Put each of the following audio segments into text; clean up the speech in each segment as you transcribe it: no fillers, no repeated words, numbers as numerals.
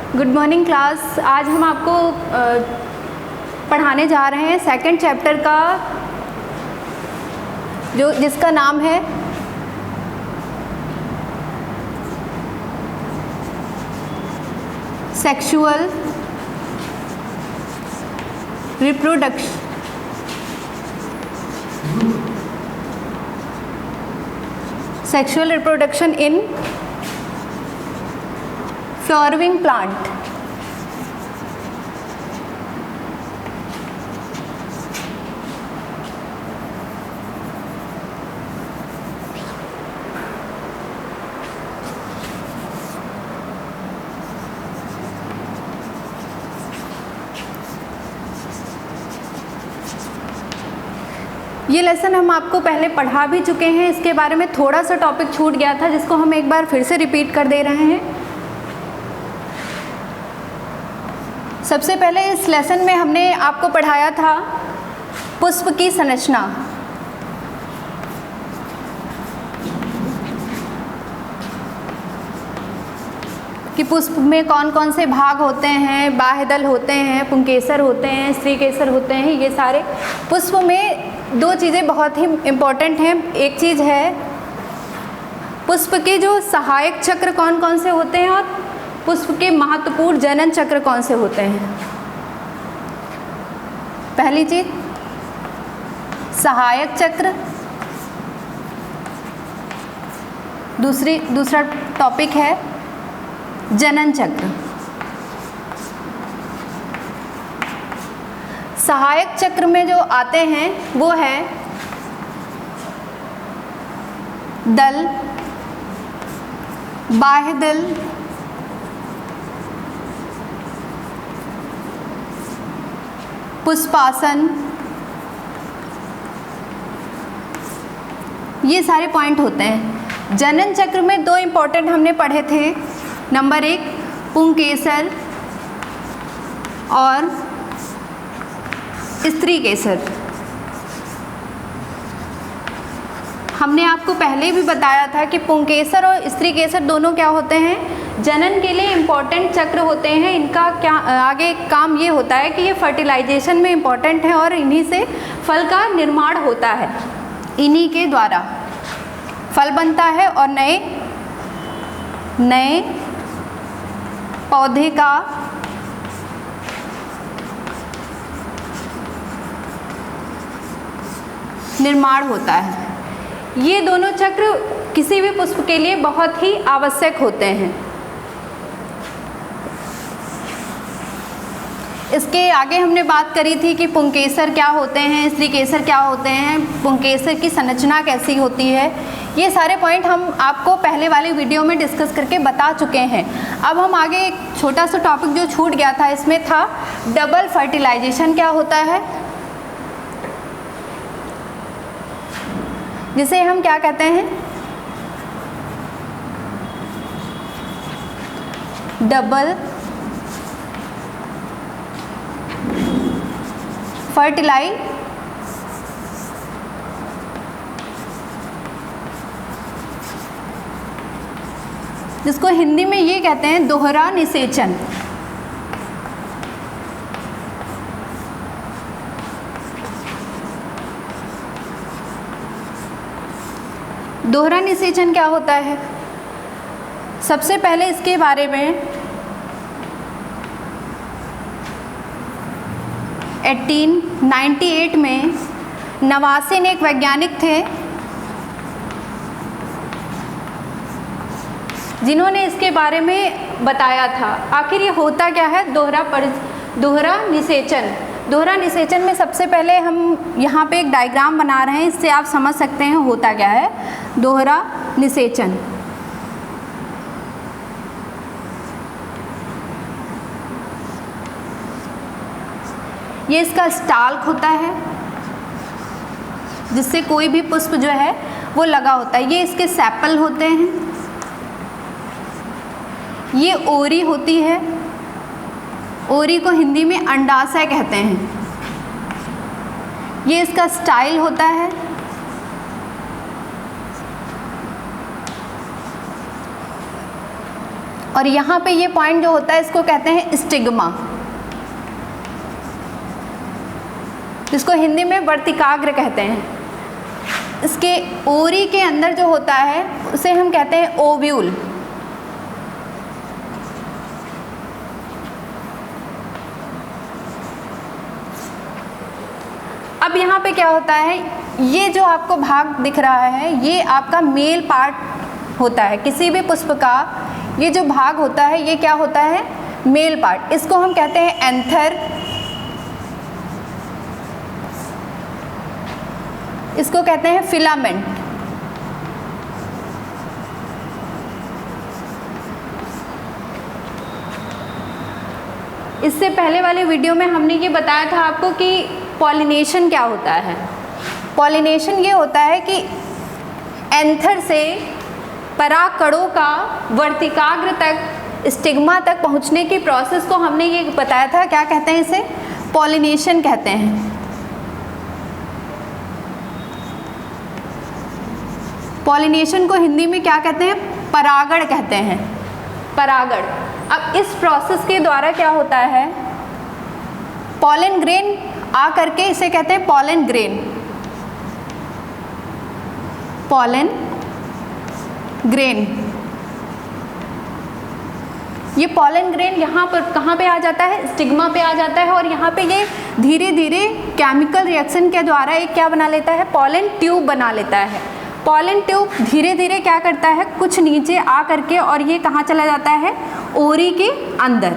Good morning class. आज हम आपको पढ़ाने जा रहे हैं सेकंड चैप्टर का जिसका नाम है sexual reproduction in flowering plant. ये लेसन हम आपको पहले पढ़ा भी चुके हैं, इसके बारे में थोड़ा सा टॉपिक छूट गया था जिसको हम एक बार फिर से रिपीट कर दे रहे हैं। सबसे पहले इस लेसन में हमने आपको पढ़ाया था पुष्प की संरचना। कि पुष्प में कौन कौन से भाग होते हैं, बाह्यदल होते हैं, पुंकेसर होते हैं, स्त्रीकेसर होते हैं। ये सारे पुष्प में दो चीज़ें बहुत ही इम्पॉर्टेंट हैं। एक चीज़ है पुष्प के जो सहायक चक्र कौन कौन से होते हैं और पुष्प के महत्वपूर्ण जनन चक्र कौन से होते हैं। पहली चीज सहायक चक्र, दूसरा टॉपिक है जनन चक्र। सहायक चक्र में जो आते हैं वो है दल, बाह्य दल, पुष्पासन। ये सारे पॉइंट होते हैं। जनन चक्र में दो इम्पोर्टेंट हमने पढ़े थे। नंबर 1 पुंकेसर और स्त्रीकेसर। हमने आपको पहले भी बताया था कि पुंकेसर और स्त्रीकेसर दोनों क्या होते हैं, जनन के लिए इम्पॉर्टेंट चक्र होते हैं। इनका क्या आगे काम ये होता है कि ये फर्टिलाइजेशन में इम्पॉर्टेंट है और इन्हीं से फल का निर्माण होता है। इन्हीं के द्वारा फल बनता है और नए पौधे का निर्माण होता है। ये दोनों चक्र किसी भी पुष्प के लिए बहुत ही आवश्यक होते हैं। इसके आगे हमने बात करी थी कि पुंकेसर क्या होते हैं, स्त्रीकेसर क्या होते हैं, पुंकेसर की संरचना कैसी होती है। ये सारे पॉइंट हम आपको पहले वाली वीडियो में डिस्कस करके बता चुके हैं। अब हम आगे एक छोटा सा टॉपिक जो छूट गया था, इसमें था डबल फर्टिलाइजेशन क्या होता है, जिसे हम क्या कहते हैं, डबल फर्टिलाइजेशन, जिसको हिंदी में ये कहते हैं दोहरा निषेचन। दोहरा निषेचन क्या होता है? सबसे पहले इसके बारे में 1898 में नवासिन एक वैज्ञानिक थे जिन्होंने इसके बारे में बताया था। आखिर ये होता क्या है दोहरा निषेचन। दोहरा निषेचन में सबसे पहले हम यहाँ पे एक डायग्राम बना रहे हैं, इससे आप समझ सकते हैं होता क्या है दोहरा निषेचन। ये इसका स्टाल्क होता है जिससे कोई भी पुष्प जो है वो लगा होता है। ये इसके सेपल होते हैं। ये ओरी होती है, ओरी को हिंदी में अंडाशय कहते हैं। ये इसका स्टाइल होता है। और यहाँ पे ये पॉइंट जो होता है इसको कहते हैं स्टिग्मा, जिसको हिंदी में वर्तिकाग्र कहते हैं। इसके ओरी के अंदर जो होता है उसे हम कहते हैं ओव्यूल। अब यहाँ पे क्या होता है, ये जो आपको भाग दिख रहा है ये आपका मेल पार्ट होता है। किसी भी पुष्प का ये जो भाग होता है ये क्या होता है, मेल पार्ट। इसको हम कहते हैं एंथर, इसको कहते हैं फिलामेंट। इससे पहले वाले वीडियो में हमने ये बताया था आपको कि पॉलिनेशन क्या होता है। पॉलिनेशन ये होता है कि एंथर से परागकणों का वर्तिकाग्र तक, स्टिग्मा तक पहुंचने की प्रोसेस को हमने ये बताया था, क्या कहते हैं इसे, पॉलिनेशन कहते हैं। पॉलिनेशन को हिंदी में क्या कहते हैं, परागण कहते हैं, परागण। अब इस प्रोसेस के द्वारा क्या होता है, पॉलन ग्रेन आ करके इसे कहते हैं पॉलन ग्रेन, पॉलन ग्रेन। ये पॉलन ग्रेन यहाँ पर कहाँ पे आ जाता है, स्टिग्मा पे आ जाता है, और यहाँ पे ये धीरे धीरे केमिकल रिएक्शन के द्वारा एक क्या बना लेता है, पॉलन ट्यूब बना लेता है। पॉलन ट्यूब धीरे धीरे क्या करता है, कुछ नीचे आ करके, और ये कहाँ चला जाता है, ओरी के अंदर।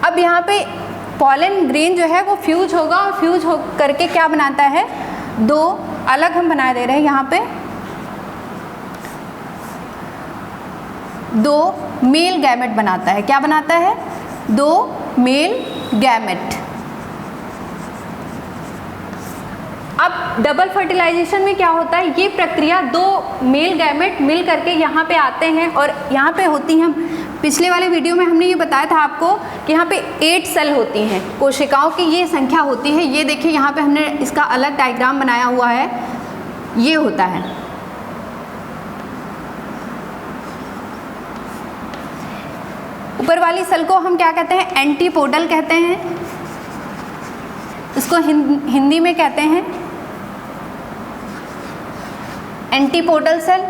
अब यहाँ पे पॉलन ग्रेन जो है वो फ्यूज होगा, और फ्यूज हो करके क्या बनाता है, दो अलग हम बना दे रहे हैं यहाँ पे, दो मेल गैमेट बनाता है। क्या बनाता है, दो मेल गैमेट। अब डबल फर्टिलाइजेशन में क्या होता है, ये प्रक्रिया दो मेल गैमेट मिल करके यहाँ पे आते हैं, और यहाँ पे होती हैं, पिछले वाले वीडियो में हमने ये बताया था आपको कि यहाँ पे 8 सेल होती हैं, कोशिकाओं की ये संख्या होती है। ये देखिए यहाँ पे हमने इसका अलग डायग्राम बनाया हुआ है, ये होता है। ऊपर वाली सेल को हम क्या कहते हैं, एंटीपोडल कहते हैं। इसको हिंदी में कहते हैं एंटीपोडल सेल।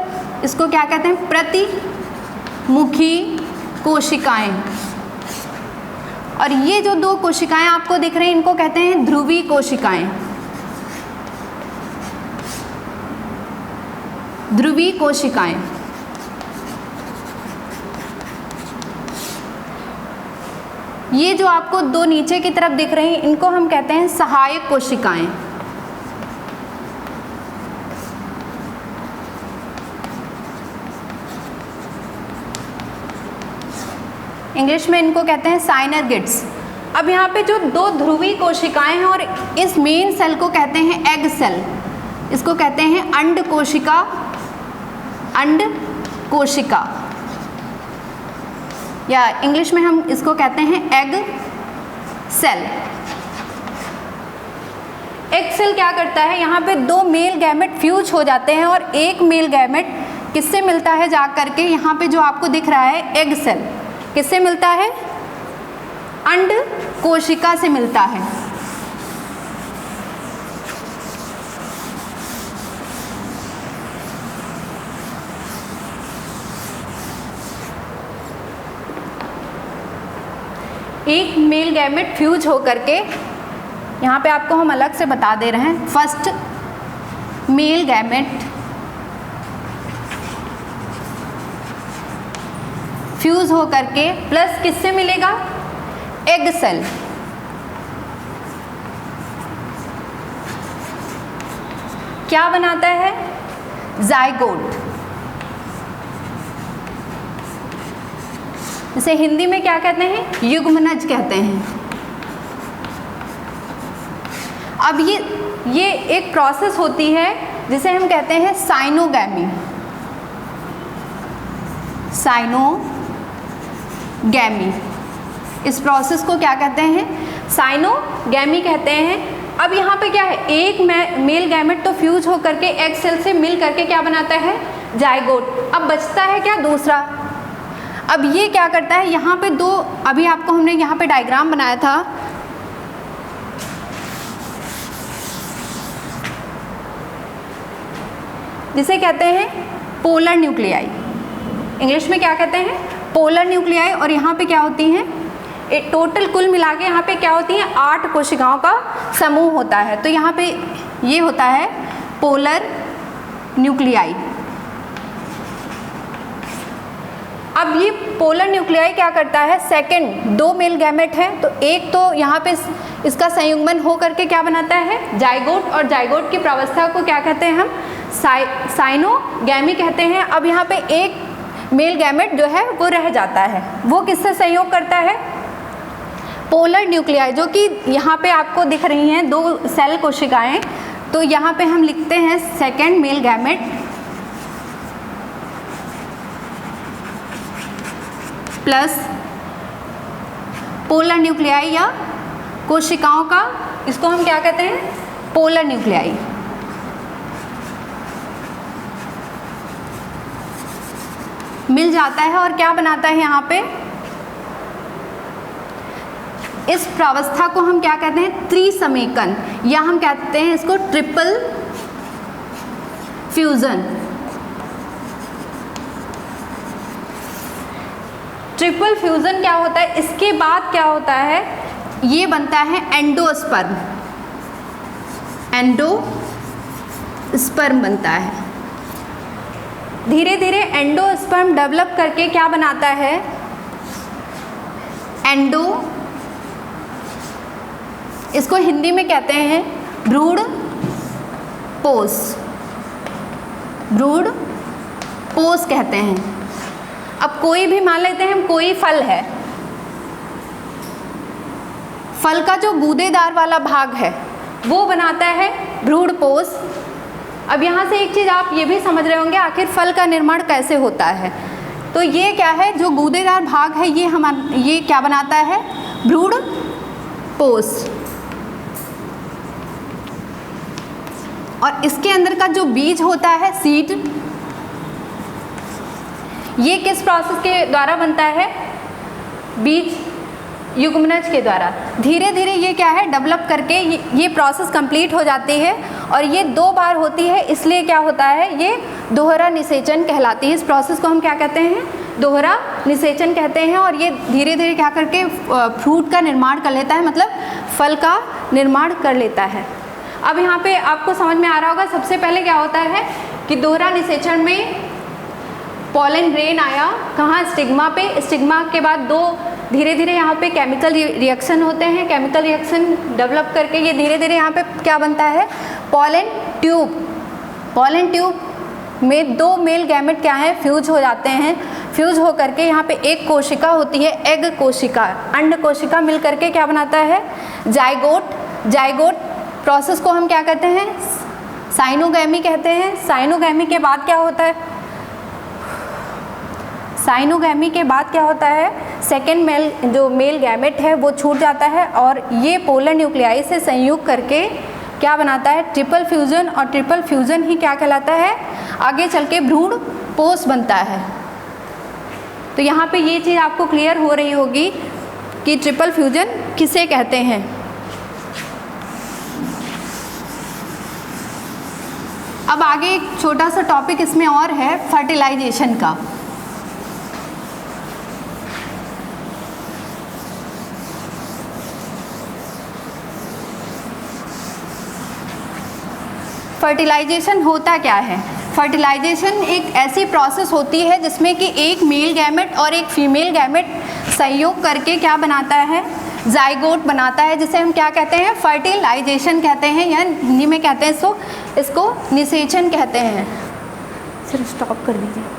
इसको क्या कहते हैं, प्रतिमुखी कोशिकाएं। और ये जो दो कोशिकाएं आपको दिख रही हैं इनको कहते हैं ध्रुवी कोशिकाएं, ध्रुवी कोशिकाएं। ये जो आपको दो नीचे की तरफ दिख रही हैं इनको हम कहते हैं सहायक कोशिकाएं। इंग्लिश में इनको कहते हैं साइनरगिड्स। अब यहाँ पे जो दो ध्रुवी कोशिकाएं हैं और इस मेन सेल को कहते हैं एग सेल, इसको कहते हैं अंड कोशिका, अंड कोशिका, या इंग्लिश में हम इसको कहते हैं एग सेल। एग सेल क्या करता है, यहाँ पे दो मेल गैमेट फ्यूज हो जाते हैं और एक मेल गैमेट किससे मिलता है, जा करके यहाँ पे जो आपको दिख रहा है एग सेल, किससे मिलता है, अंड कोशिका से मिलता है। एक मेल गैमेट फ्यूज हो करके, यहाँ पे आपको हम अलग से बता दे रहे हैं, फर्स्ट मेल गैमेट फ्यूज हो करके प्लस किससे मिलेगा, एग सेल। क्या बनाता है, जाइगोट। इसे हिंदी में क्या कहते हैं, युग्मनज कहते हैं। अब ये एक प्रोसेस होती है जिसे हम कहते हैं साइनोगैमी, साइनोगैमी। इस प्रोसेस को क्या कहते हैं, साइनोगैमी कहते हैं। अब यहाँ पे क्या है, एक मेल गैमेट तो फ्यूज हो करके एग सेल से मिल करके क्या बनाता है, जाइगोट। अब बचता है क्या, दूसरा। अब ये क्या करता है, यहाँ पे दो, अभी आपको हमने यहाँ पे डायग्राम बनाया था, जिसे कहते हैं पोलर न्यूक्लियाई। इंग्लिश में क्या कहते हैं, पोलर न्यूक्लियाई। और यहाँ पे क्या होती हैं, एक टोटल कुल मिला के यहाँ पे क्या होती हैं, 8 कोशिकाओं का समूह होता है। तो यहाँ पे ये होता है पोलर न्यूक्लियाई। अब ये पोलर न्यूक्लियाई क्या करता है, सेकंड 2 मेल गैमेट है, तो एक तो यहाँ पे इसका संयुग्मन हो करके क्या बनाता है, जाइगोट, और जाइगोट की प्रावस्था को क्या कहते हैं हम, साइनोगैमी कहते हैं। अब यहाँ पे एक मेल गैमेट जो है वो रह जाता है, वो किससे सहयोग करता है, पोलर न्यूक्लियाई, जो कि यहाँ पे आपको दिख रही हैं 2 सेल कोशिकाएं। तो यहाँ पे हम लिखते हैं second male gamete plus polar nuclei, या कोशिकाओं का, इसको हम क्या कहते हैं, पोलर न्यूक्लियाई। मिल जाता है और क्या बनाता है यहाँ पे, इस प्रावस्था को हम क्या कहते हैं, त्रिसमेकन, या हम कहते हैं इसको ट्रिपल फ्यूजन। ट्रिपल फ्यूजन क्या होता है, इसके बाद क्या होता है, ये बनता है एंडोस्पर्म, एंडोस्पर्म बनता है। धीरे धीरे एंडोस्पर्म डेवलप करके क्या बनाता है, एंडो, इसको हिंदी में कहते हैं भ्रूण पोष, भ्रूण पोष कहते हैं। अब कोई भी मान लेते हैं हम, कोई फल है, फल का जो गूदेदार वाला भाग है वो बनाता है भ्रूण पोष। अब यहाँ से एक चीज़ आप ये भी समझ रहे होंगे, आखिर फल का निर्माण कैसे होता है। तो ये क्या है, जो गूदेदार भाग है ये क्या बनाता है, भ्रूण पोष। और इसके अंदर का जो बीज होता है, सीड, ये किस प्रोसेस के द्वारा बनता है, बीज युग्मनज के द्वारा। धीरे धीरे ये क्या है, डेवलप करके ये प्रोसेस कंप्लीट हो जाती है, और ये 2 बार होती है, इसलिए क्या होता है, ये दोहरा निषेचन कहलाती है। इस प्रोसेस को हम क्या कहते हैं, दोहरा निषेचन कहते हैं। और ये धीरे धीरे क्या करके फ्रूट का निर्माण कर लेता है, मतलब फल का निर्माण कर लेता है। अब यहाँ पे आपको समझ में आ रहा होगा, सबसे पहले क्या होता है कि दोहरा निषेचन में पॉलन ग्रेन आया कहाँ, स्टिग्मा पे। स्टिग्मा के बाद 2 धीरे धीरे यहाँ पे केमिकल रिएक्शन होते हैं, केमिकल रिएक्शन डेवलप करके ये धीरे धीरे यहाँ पे क्या बनता है, पॉलन ट्यूब। पॉलन ट्यूब में 2 मेल गैमेट क्या है, फ्यूज हो जाते हैं। फ्यूज हो करके यहाँ पे एक कोशिका होती है, एग कोशिका, अंड कोशिका मिल करके क्या बनाता है, जाइगोट। जाइगोट प्रोसेस को हम क्या कहते हैं, साइनोगैमी कहते हैं। साइनोगैमी के बाद क्या होता है, साइनोगैमी के बाद क्या होता है, सेकेंड मेल गैमेट है वो छूट जाता है, और ये पोलर न्यूक्लियाई से संयुक्त करके क्या बनाता है, ट्रिपल फ्यूजन। और ट्रिपल फ्यूजन ही क्या कहलाता है, आगे चल के भ्रूण पोष बनता है। तो यहाँ पे ये चीज़ आपको क्लियर हो रही होगी कि ट्रिपल फ्यूजन किसे कहते हैं। अब आगे एक छोटा सा टॉपिक इसमें और है, फर्टिलाइजेशन का। फर्टिलाइजेशन होता क्या है, फर्टिलाइजेशन एक ऐसी प्रोसेस होती है जिसमें कि एक मेल गैमेट और एक फीमेल गैमेट संयोग करके क्या बनाता है, जाइगोट बनाता है, जिसे हम क्या कहते हैं, फर्टिलाइजेशन कहते हैं, या हिंदी में कहते हैं इसको निषेचन कहते हैं। सिर्फ स्टॉप कर दीजिए।